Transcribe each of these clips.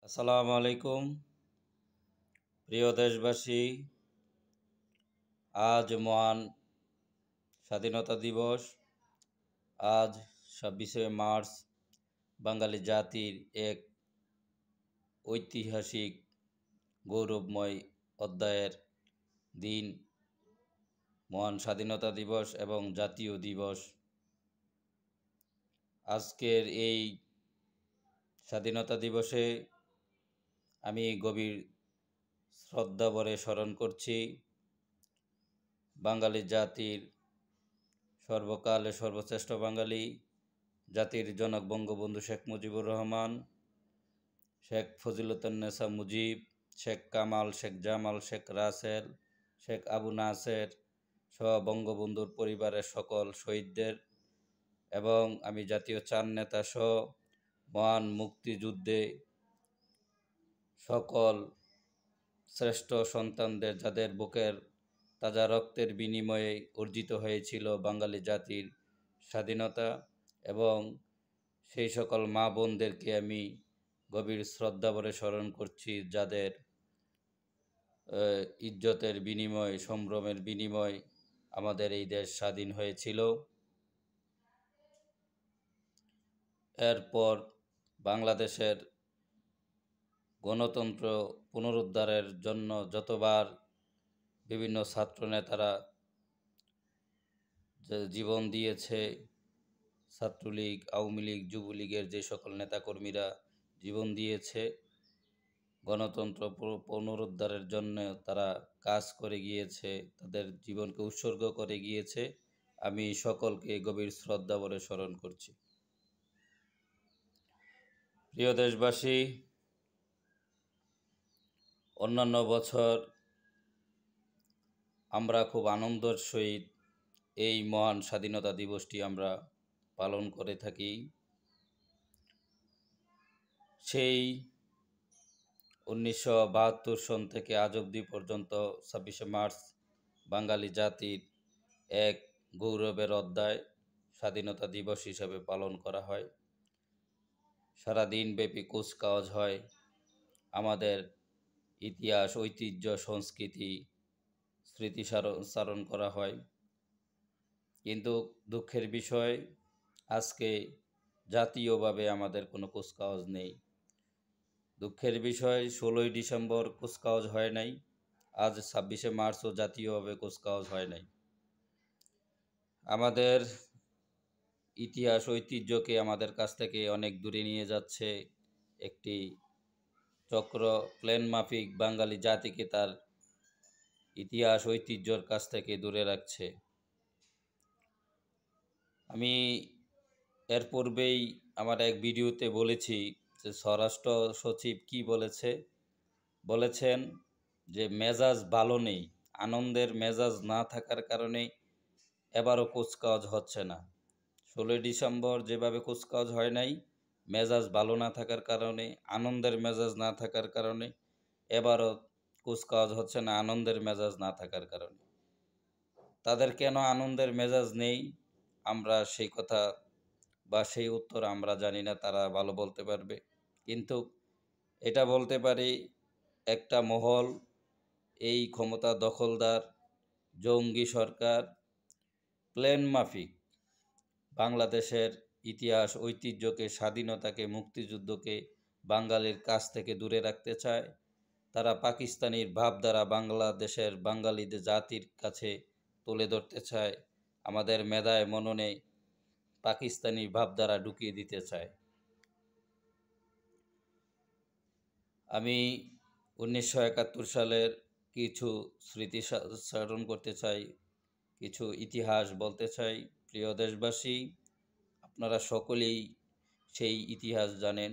আসসালামু আলাইকুম প্রিয় দেশবাসী। আজ মহান স্বাধীনতা দিবস। আজ 26শে মার্চ বাঙালি জাতির এক ঐতিহাসিক গৌরবময় অধ্যায়ের দিন, মহান স্বাধীনতা দিবস এবং জাতীয় দিবস। আজকের এই স্বাধীনতা দিবসে আমি গভীর শ্রদ্ধাভরে স্মরণ করছি বাঙালি জাতির সর্বকালে সর্বশ্রেষ্ঠ বাঙালি জাতির জনক বঙ্গবন্ধু শেখ মুজিবুর রহমান, শেখ ফজিলতুন্নেসা মুজিব, শেখ কামাল, শেখ জামাল, শেখ রাসেল, শেখ আবু নাসের সহ বঙ্গবন্ধুর পরিবারের সকল শহীদদের এবং আমি জাতীয় চার নেতা সহ মহান মুক্তিযুদ্ধে সকল শ্রেষ্ঠ সন্তানদের, যাদের বুকের তাজা রক্তের বিনিময়ে অর্জিত হয়েছিল বাঙালি জাতির স্বাধীনতা, এবং সেই সকল মা বোনদেরকে আমি গভীর শ্রদ্ধাভরে স্মরণ করছি, যাদের ইজ্জতের বিনিময়, সম্ভ্রমের বিনিময় আমাদের এই দেশ স্বাধীন হয়েছিল। এরপর বাংলাদেশের গণতন্ত্র পুনরুদ্ধারের জন্য যতবার বিভিন্ন ছাত্র নেতারা জীবন দিয়েছে, ছাত্রলীগ, আওয়ামী লীগ, যুবলীগের যে সকল নেতাকর্মীরা জীবন দিয়েছে গণতন্ত্র পুনরুদ্ধারের জন্য, তারা কাজ করে গিয়েছে, তাদের জীবনকে উৎসর্গ করে গিয়েছে, আমি সকলকে গভীর শ্রদ্ধাভরে স্মরণ করছি। প্রিয় দেশবাসী, অন্যান্য বছর আমরা খুব আনন্দের সহিত এই মহান স্বাধীনতা দিবসটি আমরা পালন করে থাকি। সেই 1972 সন থেকে আজ অবধি পর্যন্ত 26শে মার্চ বাঙালি জাতির এক গৌরবের অধ্যায় স্বাধীনতা দিবস হিসাবে পালন করা হয়। সারাদিনব্যাপী কুচকাওয়াজ হয়, আমাদের ইতিহাস, ঐতিহ্য, সংস্কৃতি স্মৃতিচারণ করা হয়। কিন্তু দুঃখের বিষয়, আজকে জাতীয়ভাবে আমাদের কোনো কুচকাওয়াজ নেই। দুঃখের বিষয়, 16ই ডিসেম্বর কুচকাওয়াজ হয় নাই, আজ 26শে মার্চও জাতীয়ভাবে কুচকাওয়াজ হয় নাই। আমাদের ইতিহাস, ঐতিহ্যকে আমাদের কাছ থেকে অনেক দূরে নিয়ে যাচ্ছে একটি চক্র, প্ল্যান মাফিক বাঙালি জাতিকে তার ইতিহাস, ঐতিহ্যর কাছ থেকে দূরে রাখছে। আমি এর পূর্বেই আমার এক ভিডিওতে বলেছি যে স্বরাষ্ট্র সচিব কি বলেছেন যে মেজাজ ভালো নেই, আনন্দের মেজাজ না থাকার কারণে এবারও কুচকাওয়াজ হচ্ছে না। 16ই ডিসেম্বর যেভাবে কুচকাওয়াজ হয় নাই, মেজাজ ভালো না থাকার কারণে, আনন্দের মেজাজ না থাকার কারণে এবারও কুচকাওয়াজ হচ্ছে না, আনন্দের মেজাজ না থাকার কারণে। তাদের কেন আনন্দের মেজাজ নেই, আমরা সেই কথা বা সেই উত্তর আমরা জানি না, তারা ভালো বলতে পারবে। কিন্তু এটা বলতে পারি, একটা মহল, এই ক্ষমতা দখলদার জঙ্গি সরকার প্ল্যান মাফিক বাংলাদেশের ইতিহাস, ঐতিহ্যকে, স্বাধীনতাকে, মুক্তিযুদ্ধকে বাঙালির কাছ থেকে দূরে রাখতে চায়। তারা পাকিস্তানির ভাবধারা বাংলাদেশের বাঙালিদের জাতির কাছে তুলে ধরতে চায়, আমাদের মেধায় মননে পাকিস্তানি ভাবধারা ঢুকিয়ে দিতে চায়। আমি 1971 সালের কিছু স্মৃতি স্মরণ করতে চাই, কিছু ইতিহাস বলতে চাই। প্রিয় দেশবাসী, আপনারা সকলেই সেই ইতিহাস জানেন।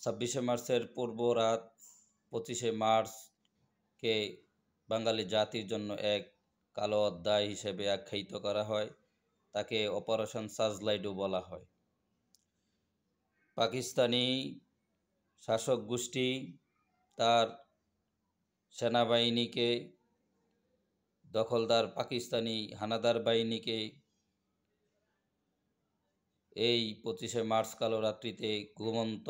26শে মার্চের পূর্ব রাত 25শে মার্চকে বাঙালি জাতির জন্য এক কালো অধ্যায় হিসেবে আখ্যায়িত করা হয়, তাকে অপারেশন সার্চলাইটও বলা হয়। পাকিস্তানি শাসক গোষ্ঠী তার সেনাবাহিনীকে, দখলদার পাকিস্তানি হানাদার বাহিনীকে এই 25শে মার্চ কালো রাত্রিতে ঘুমন্ত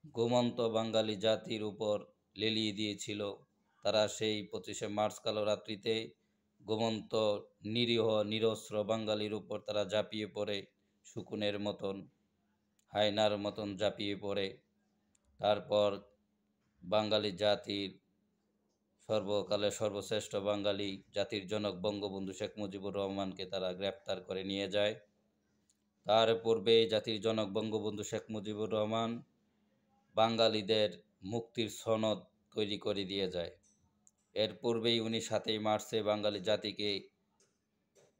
ঘুমন্ত বাঙালি জাতির উপর লেলিয়ে দিয়েছিল। তারা সেই 25শে মার্চ কালো রাত্রিতে ঘুমন্ত নিরীহ নিরস্ত্র বাঙালির উপর তারা ঝাঁপিয়ে পড়ে, শকুনের মতন, হায়নার মতন ঝাঁপিয়ে পড়ে। তারপর বাঙালি জাতির সর্বকালের সর্বশ্রেষ্ঠ বাঙালি জাতির জনক বঙ্গবন্ধু শেখ মুজিবুর রহমানকে তারা গ্রেপ্তার করে নিয়ে যায়। তার পূর্বে জাতির জনক বঙ্গবন্ধু শেখ মুজিবুর রহমান বাঙালিদের মুক্তির সনদ তৈরি করে দিয়ে যায়। এর পূর্বেই উনি 7ই মার্চে বাঙালি জাতিকে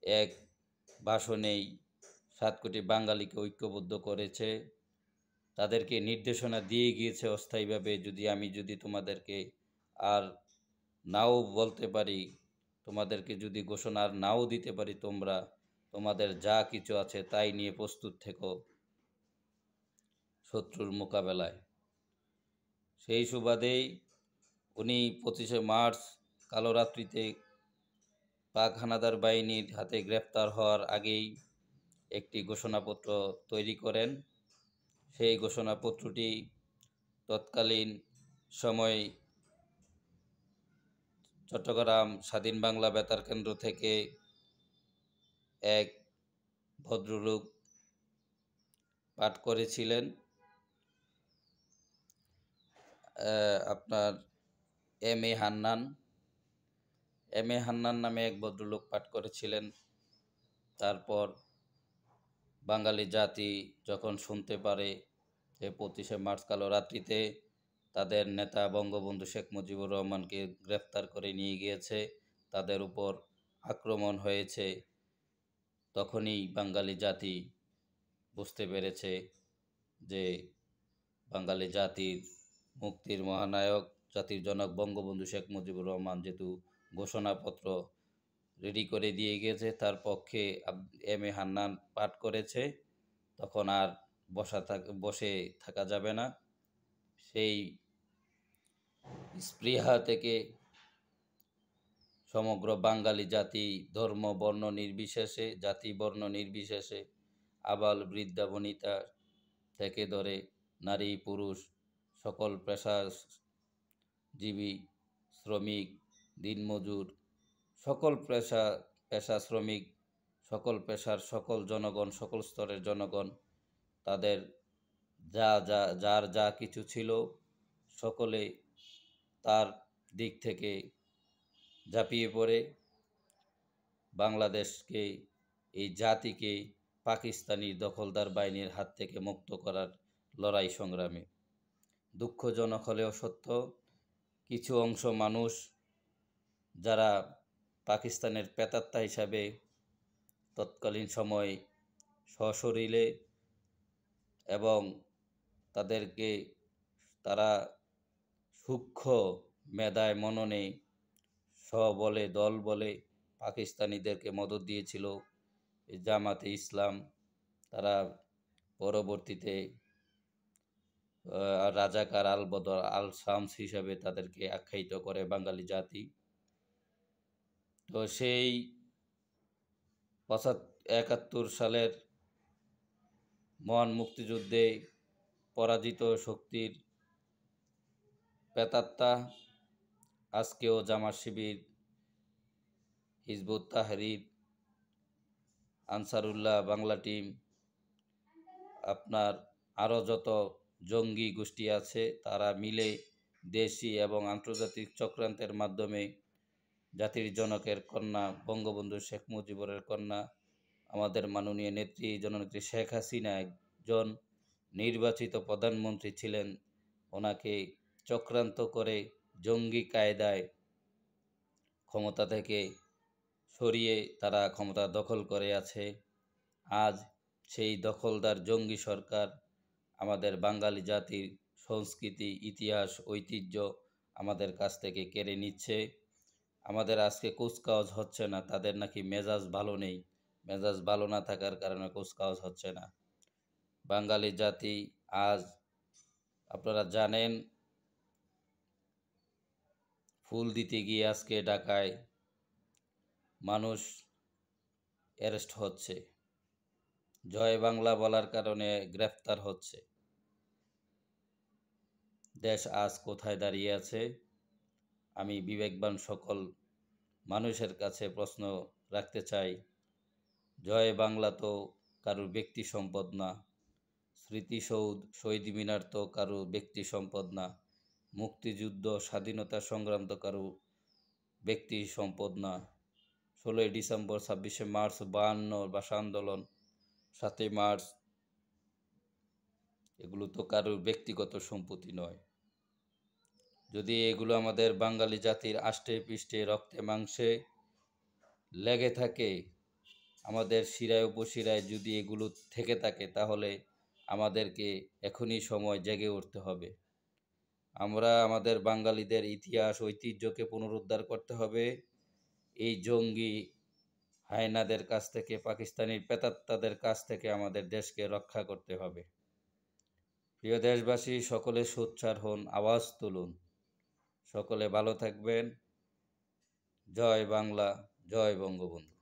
এক ভাষণেই 7 কোটি বাঙালিকে ঐক্যবদ্ধ করেছে। তাদেরকে নির্দেশনা দিয়ে গিয়েছে অস্থায়ীভাবে, যদি তোমাদেরকে আর নাও বলতে পারি, তোমাদেরকে যদি ঘোষণা আর নাও দিতে পারি, তোমরা তোমাদের যা কিছু আছে তাই নিয়ে প্রস্তুত থেকো শত্রুর মোকাবেলায়। সেই সুবাদেই উনি 25শে মার্চ কালো রাত্রিতে পাক হানাদার বাহিনীর হাতে গ্রেপ্তার হওয়ার আগেই একটি ঘোষণাপত্র তৈরি করেন। সেই ঘোষণাপত্রটি তৎকালীন সময় চট্টগ্রাম স্বাধীন বাংলা বেতার কেন্দ্র থেকে এক ভদ্রলোক পাঠ করেছিলেন। আপনার এম এ হান্নান নামে এক ভদ্রলোক পাঠ করেছিলেন। তারপর বাঙালি জাতি যখন শুনতে পারে যে 25শে মার্চ কালো রাত্রিতে তাদের নেতা বঙ্গবন্ধু শেখ মুজিবুর রহমানকে গ্রেফতার করে নিয়ে গিয়েছে, তাদের উপর আক্রমণ হয়েছে, তখনই বাঙালি জাতি বুঝতে পেরেছে যে বাঙালি জাতির মুক্তির মহানায়ক জাতির জনক বঙ্গবন্ধু শেখ মুজিবুর রহমান যেহেতু ঘোষণাপত্র রেডি করে দিয়ে গিয়েছে, তার পক্ষে এম এ হান্নান পাঠ করেছে, তখন আর বসে থাকা যাবে না। সেই স্পৃহা থেকে সমগ্র বাঙালি জাতি ধর্ম বর্ণ নির্বিশেষে, জাতি বর্ণ নির্বিশেষে, আবাল বৃদ্ধা বনিতা থেকে ধরে নারী পুরুষ সকল পেশাজীবী, শ্রমিক, দিনমজুর, সকল পেশা শ্রমিক, সকল পেশার সকল জনগণ, সকল স্তরের জনগণ, তাদের যার যা কিছু ছিল সকলে তার দিক থেকে ঝাঁপিয়ে পড়ে বাংলাদেশকে, এই জাতিকে পাকিস্তানি দখলদার বাহিনীর হাত থেকে মুক্ত করার লড়াই সংগ্রামে। দুঃখজনক হলেও সত্য, কিছু অংশ মানুষ যারা পাকিস্তানের প্রেতাত্মা হিসাবে তৎকালীন সময় সশরীরে এবং তারা সূক্ষ্ম মেধায় মননে স্ববলে দল বলে পাকিস্তানিদেরকে মদত দিয়েছিল জামাতে ইসলাম। তারা পরবর্তীতে রাজাকার আল বদর আল শামস হিসাবে তাদেরকে আখ্যায়িত করে বাঙালি জাতি। তো সেই 71 সালের মহান মুক্তিযুদ্ধে পরাজিত শক্তির প্রেতাত্মা আজকেও Jamaat Shibir, Hizbut Tahrir, Ansarullah Bangla team, আপনার আরও যত জঙ্গি গোষ্ঠী আছে, তারা মিলে দেশি এবং আন্তর্জাতিক চক্রান্তের মাধ্যমে জাতির জনকের কন্যা বঙ্গবন্ধু শেখ মুজিবুরের কন্যা আমাদের মাননীয় নেত্রী জননেত্রী শেখ হাসিনা একজন নির্বাচিত প্রধানমন্ত্রী ছিলেন, ওনাকে চক্রান্ত করে জঙ্গি কায়দায় ক্ষমতা থেকে সরিয়ে তারা ক্ষমতা দখল করে আছে। আজ সেই দখলদার জঙ্গি সরকার আমাদের বাঙালি জাতির সংস্কৃতি, ইতিহাস, ঐতিহ্য আমাদের কাছ থেকে কেড়ে নিচ্ছে। আমাদের আজকে কুচকাওয়াজ হচ্ছে না, তাদের নাকি মেজাজ ভালো নেই, মেজাজ ভালো না থাকার কারণে কুচকাওয়াজ হচ্ছে না। বাঙালি জাতি আজ আপনারা জানেন ফুল দিতে গিয়ে আজকে ঢাকায় মানুষ অ্যারেস্ট হচ্ছে, জয় বাংলা বলার কারণে গ্রেফতার হচ্ছে। দেশ আজ কোথায় দাঁড়িয়ে আছে। আমি বিবেকবান সকল মানুষের কাছে প্রশ্ন রাখতে চাই, জয় বাংলা তো কারুর ব্যক্তি সম্পদ না, স্মৃতিসৌধ শহীদ মিনার তো কারুর ব্যক্তি সম্পদ না, মুক্তিযুদ্ধ স্বাধীনতা সংগ্রাম তো কারুর ব্যক্তি সম্পদ না, 16ই ডিসেম্বর 26শে মার্চ 52 ভাষা আন্দোলন, 7ই মার্চ এগুলো তো কারুর ব্যক্তিগত সম্পত্তি নয়। যদি এগুলো আমাদের বাঙালি জাতির আষ্টে পৃষ্ঠে রক্তে মাংসে লেগে থাকে, আমাদের শিরায় উপশিরায় যদি এগুলো থেকে থাকে, তাহলে আমাদেরকে এখনই সময় জেগে উঠতে হবে। আমরা আমাদের বাঙালিদের ইতিহাস ঐতিহ্যকে পুনরুদ্ধার করতে হবে। এই জঙ্গি হায়নাদের কাছ থেকে, পাকিস্তানি প্রেতাত্মাদের কাছ থেকে আমাদের দেশকে রক্ষা করতে হবে। প্রিয় দেশবাসী, সকলে সোচ্চার হন, আওয়াজ তুলুন। সকলে ভালো থাকবেন। জয় বাংলা, জয় বঙ্গবন্ধু।